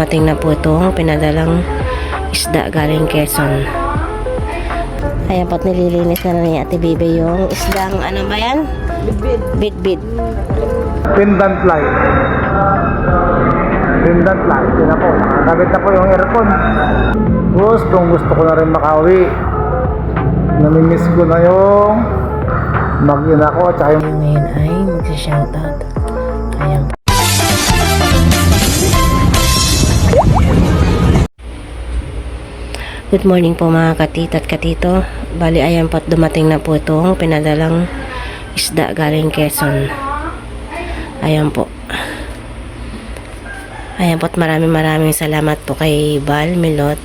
Mating na po itong pinadalang isda galing Quezon. Ayan po't nililinis na ni Ate Bibi yung isdang ano ba yan? Bit-bit. Pendant light. Pendant light. Yun na po. Nakagabit na po yung aircon. Gusto ko na rin makauwi. Namimiss ko na yung mag-ina ko. Tsaka yung Ngayon ay magsishoutout. Ayan. Good morning po mga katita at katito. Bali ayan po't dumating na po itong pinadalang isda galing Quezon. Ayan po. Ayan po't maraming salamat po kay Val, Milot,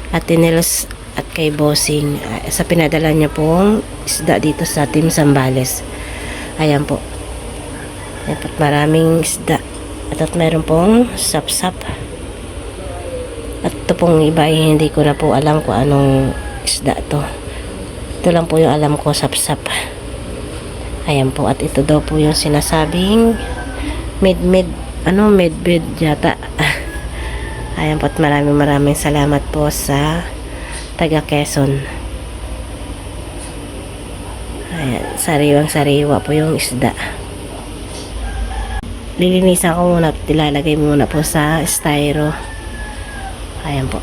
at Tinelos at kay Bossing sa pinadala niya pong isda dito sa Team Zambales. Ayan po. Ayan po't maraming isda. At meron pong sap-sap. At ito pong iba ay hindi ko na po alam kung anong isda to. Ito lang po yung alam ko, sap-sap. Ayan po. At ito daw po yung sinasabing med yata. Ayan po. At maraming salamat po sa taga Quezon. Ayan. Sariwang-sariwa po yung isda. Lilinisan ko muna at ilalagay muna po sa styro. Ayan po.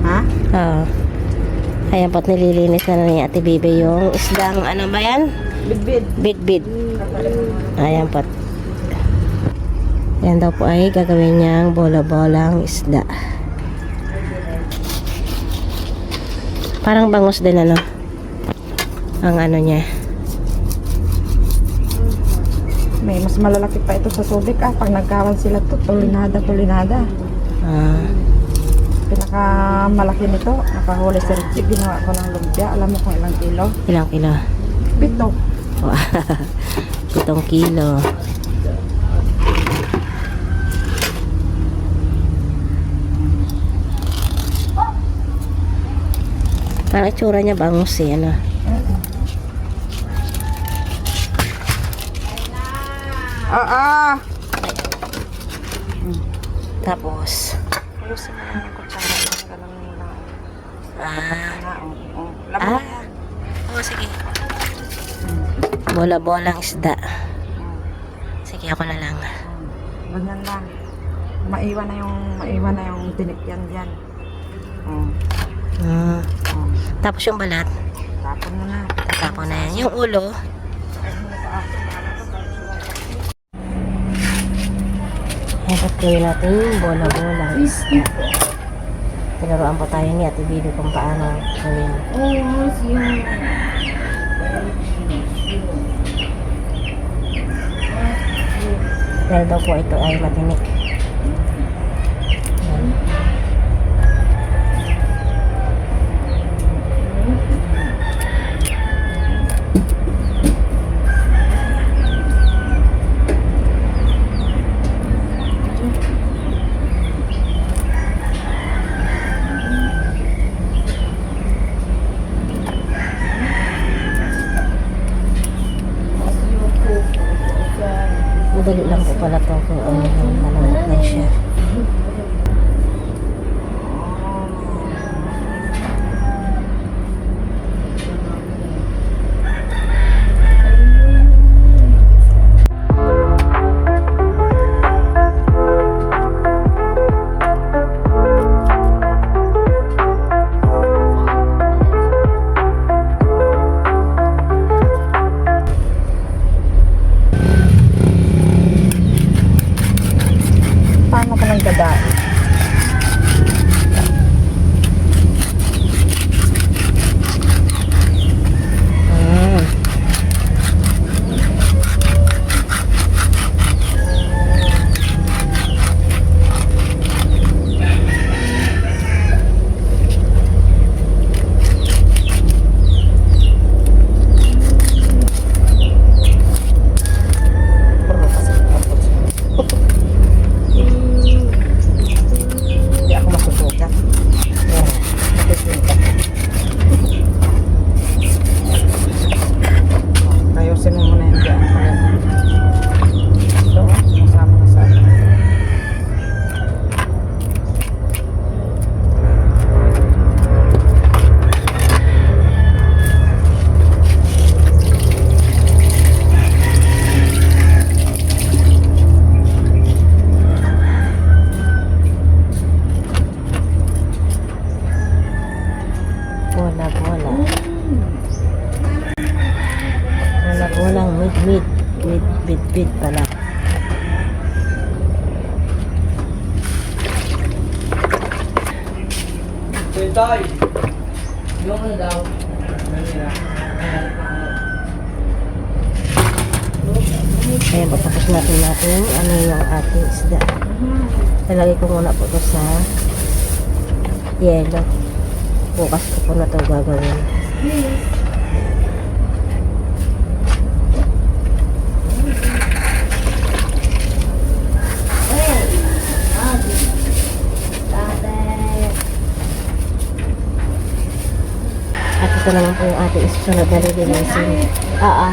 Ha? Oo. Ayan po, nililinis na ni Ate Bibi yung isdang ano ba yan? Bit-bit. Ayan po. Ayan daw po ay gagawin niyang bola-bolang isda. Parang bangus din ano? Ang ano niya. May mas malalaki pa ito sa tubig pag nagkawan sila to, tulinada. Ah. Pinakamalaki nito, nakahuli si Richie, ginawa ko ng lumpia. Alam mo kung ilang kilo? Ilang kilo? 7. 7 kilo. Parang itsura niya bangus eh, ano? Tapos Ayusin mo yung kutsara ng ganun lang. Oo, sige. Bola-bolang isda. Sige, ako na lang. Ganyan lang. Maiwan na yung tinikyan dyan. Tapos yung balat, Tapon mo na. tatapon na yan. Yung ulo, dapat gawin natin yung bola-bolang isda. Tinuruan po tayo ni Ate Bibi kung paano gawin. Dahil daw po ito ay matinik. Yan. Madali lang po pala ito kung malambot lang siya. feed pala. Tay, yung ano daw? Ayan, patapos natin ano yung ating isda. Talagay ko muna po ito sa yelo. Bukas ko po na ito gagawin. At ito naman po yung ating isunod na lilinisin. Oo.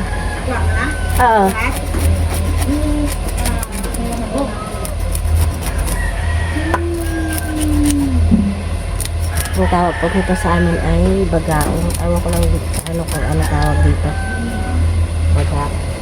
Oo. Ang tawag po dito sa amin ay bagaong. Ewan ko lang dito sa ano kung ano tawag dito. Bagaong.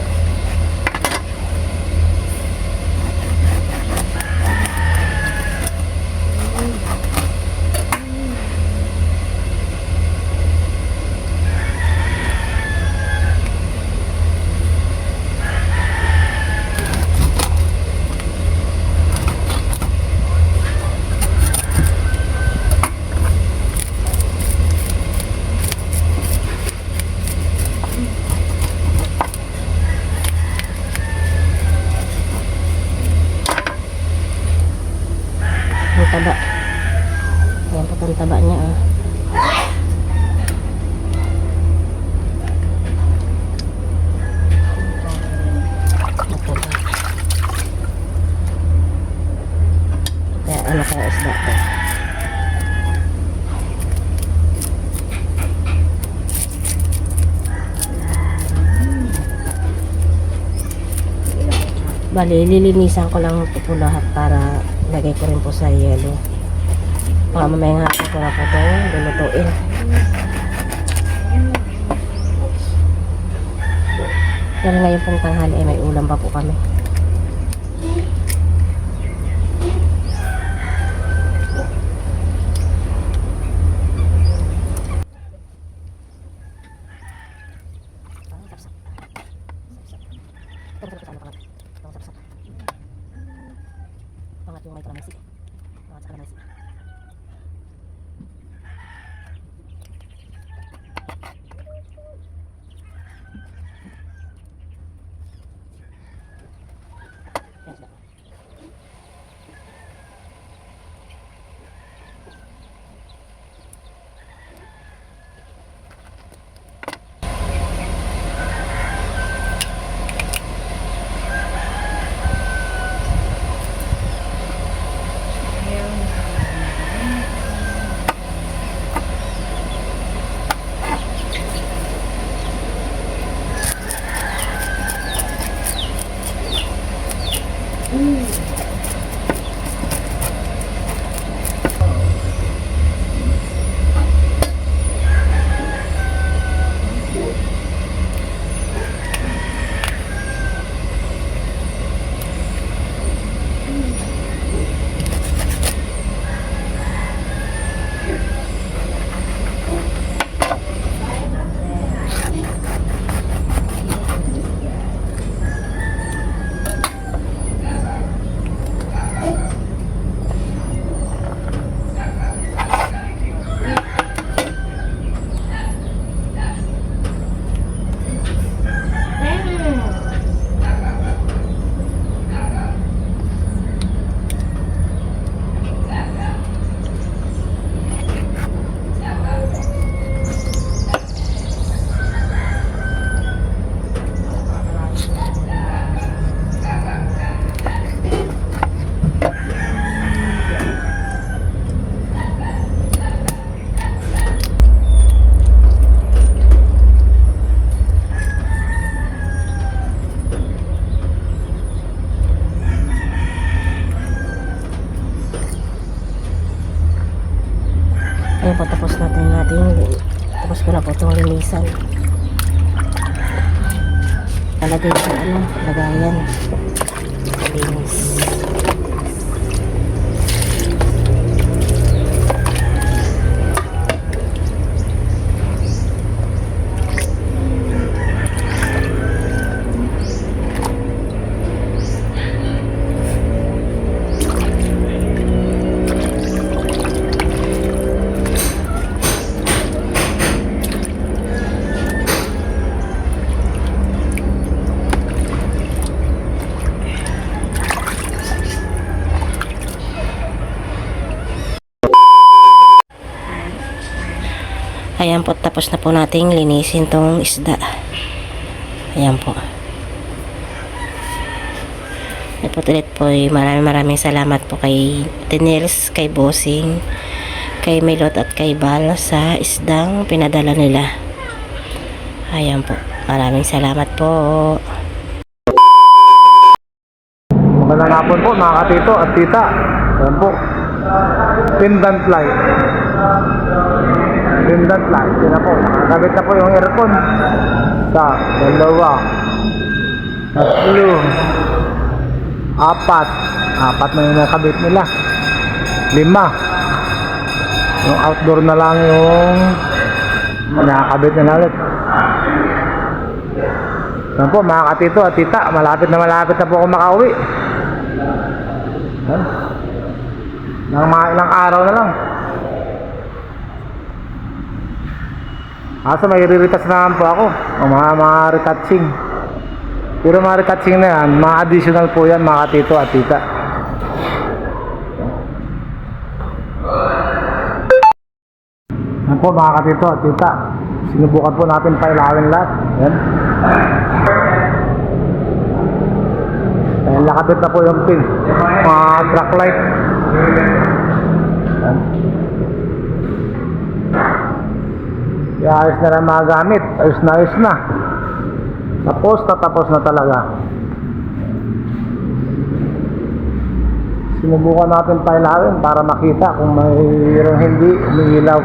Ang taba. Ayan po ang taba niya. Mataba. Kaya ano kaya isda to? Bali, lilinisan ko lang ito po lahat para lagay ko rin po sa yelo. Baka mamaya nga ko na po ito lulutuin. Pero ngayon pong tanghali ay may ulam pa po kami. Pangat yung may kalamansi. Pangat sa kalamansi. Ayan po, tapos ko na po itong linisan. Talagay sa lagayan. Linis. Ayan po, tapos na po nating linisin tong isda. Ayan po. At ulit po, maraming salamat po kay Tenels, kay Bossing, kay Milot at kay Bal sa isdang pinadala nila. Ayan po. Maraming salamat po. Magandang hapon po mga katito at tita. Ayan po. Pendant light. Pendant light. Yan na po. Nakakabit na po yung aircon. Sa dalawa. Tatlo. Apat. Apat na yung nakabit nila. 5. Yung outdoor na lang yung nakakabit na ulit. Yan po mga katito at tita. Malapit na po ako makauwi. Yan. Nang mga ilang araw na lang. Kaso may re-retouch naman po ako. O mga retouching. Pero mga retouching na yan, mga additional po yan mga katito at tita. Yan po mga katito at tita. Sinubukan po natin pailawin lahat. Yan. Dahil nakabit na po yung pin. Mga track light. Yan. Kaya ayos na lang mga gamit. Ayos na. Tapos na talaga. Sinubukan natin pailawin para makita kung mayroong hindi umiilaw.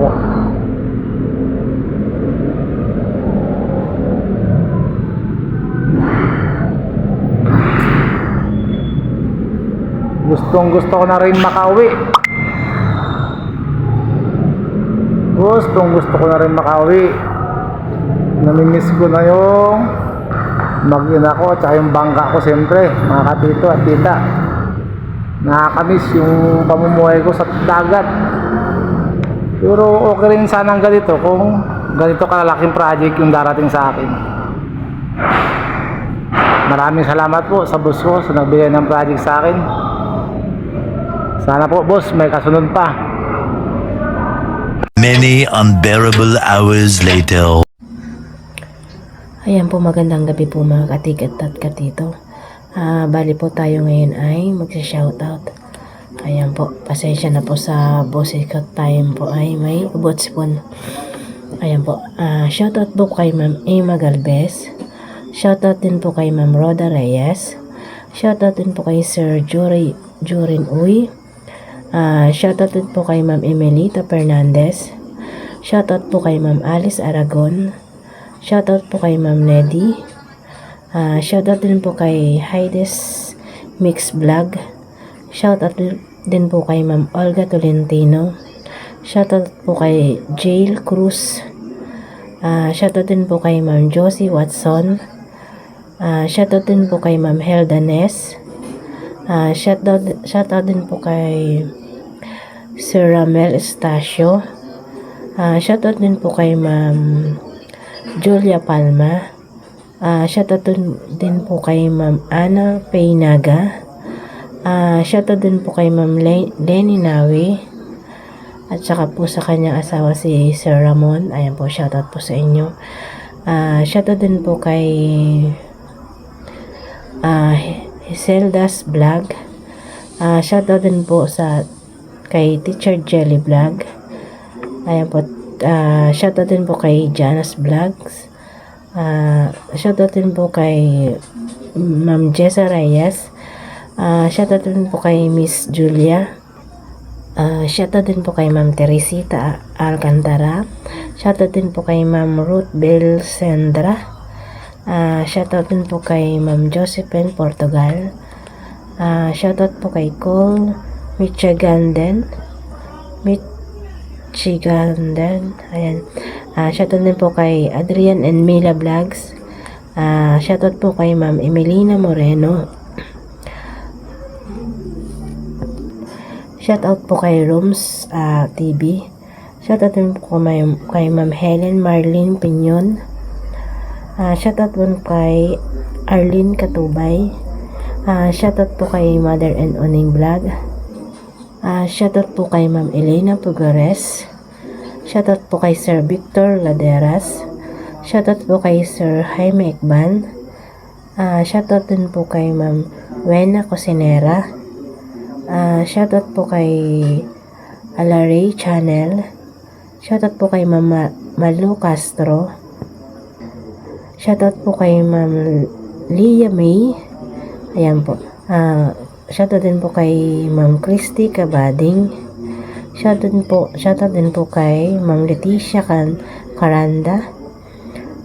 Oh. Gusto ko na rin makauwi. Gusto ko na rin makauwi. Namimiss ko na yung mag-ina ko at yung bangka ko siyempre, mga katito at tita. Nakakamiss yung pamumuhay ko sa dagat. Pero okay rin sana ang ganito kung ganito kalalaking project yung darating sa akin. Maraming salamat po sa boss ko sa nagbigay ng project sa akin. Sana po boss may kasunod pa. Many unbearable hours later. Ayan po, magandang gabi po mga katikat at katito. Bali po tayo ngayon ay magsa-shoutout. Ayan po, pasensya na po sa bosikat time po ay may ubot-sipon. Ayan po, shoutout po kay Ma'am Emma Galvez. Shoutout din po kay Ma'am Roda Reyes. Shoutout din po kay Sir Jurin Uy. Shoutout din po kay Ma'am Emelita Fernandez. Shoutout po kay Ma'am Alice Aragon. Shoutout po kay Ma'am Neddy. Shoutout din po kay Heides Mix Vlog. Shoutout din po kay Ma'am Olga Tolentino. Shoutout po kay Jail Cruz. Shoutout din po kay Ma'am Josie Watson. Shoutout din po kay Ma'am Helda Ness. Shoutout din po kay Sir Ramel Estacio. Shoutout din po kay Ma'am Julia Palma. Shoutout din po kay Ma'am Ana Paynaga. Shoutout din po kay Ma'am Lenny Nawi. At saka po sa kanyang asawa si Sir Ramon. Ayan po, shoutout po sa inyo. Shoutout din po kay Zelda's Vlog. Shoutout din po kay Teacher Jelly Vlog. Ayan po. Shoutout din po kay Jana's Vlogs. Shoutout din po kay Ma'am Jessa Reyes. Shoutout din po kay Miss Julia. Shoutout din po kay Ma'am Teresita Alcantara. Shoutout din po kay Ma'am Ruth Bel Sendra. Shoutout din po kay Ma'am Josephine Portugal. Shoutout po kay Cole Michiganden. Ayan. Shoutout din po kay Adrian and Mila Vlogs. Shoutout po kay Ma'am Emelina Moreno. Shoutout po kay Rooms TV. Shoutout din po kay Ma'am Helen Marlene Pinyon. Shoutout po kay Arlene Katubay. Shoutout po kay Mother and Oning Vlog. Shoutout po kay Ma'am Elena Pugores. Shoutout po kay Sir Victor Laderas. Shoutout po kay Sir Jaime Ekban. Shoutout din po kay Ma'am Wena Cosinera. Shoutout po kay Alaray Channel. Shoutout po kay Ma'am Malu Castro. Shoutout po kay Ma'am Leah May. Ayan po. Shoutout din po kay Ma'am Christy Cabading. Shoutout din po kay Ma'am Leticia Caranda.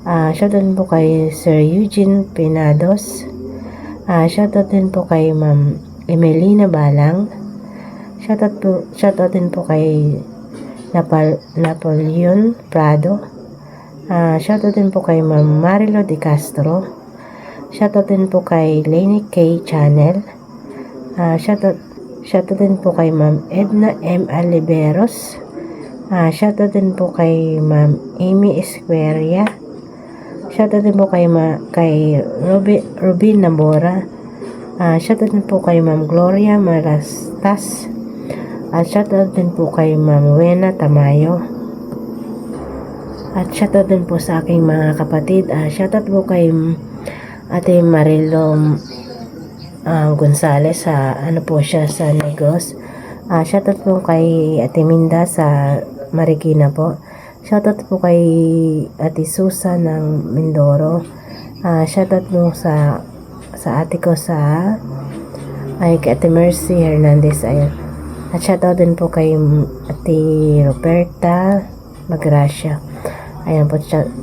Shoutout din po kay Sir Eugene Pinados. Shoutout din po kay Ma'am Emelina Balang. Shoutout din po kay Napoleon Prado. Shoutout din po kay Ma'am Marilo De Castro. Shoutout din po kay Lenny K Channel. Shoutout din po kay Ma'am Edna M. Aliberos. Shoutout din po kay Ma'am Amy Esqueria. Shoutout din po kay Robin Nambora. Shoutout din po kay Ma'am Gloria Malastas. At shoutout din po kay Ma'am Wena Tamayo. At shoutout din po sa aking mga kapatid. Shoutout po kay Ate Marilo Gonzales sa po siya sa Negros. Shoutout po kay Ate Minda sa Marikina po. Shoutout po kay Ate Susa ng Mindoro. Shoutout po sa ate ko kay Ate Mercy Hernandez. Ayan. At shoutout din po kay Ate Roberta Magracia. Ayan po.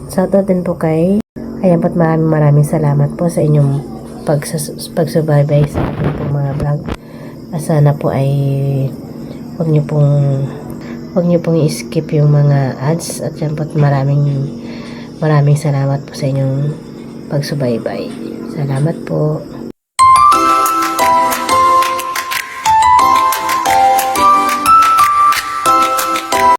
Shoutout din po kay maraming salamat po sa inyong pagsubaybay sa ating pong mga vlog. Sana po ay wag niyo pong i-skip yung mga ads. At yan po, maraming salamat po sa inyong pagsubaybay. Salamat po.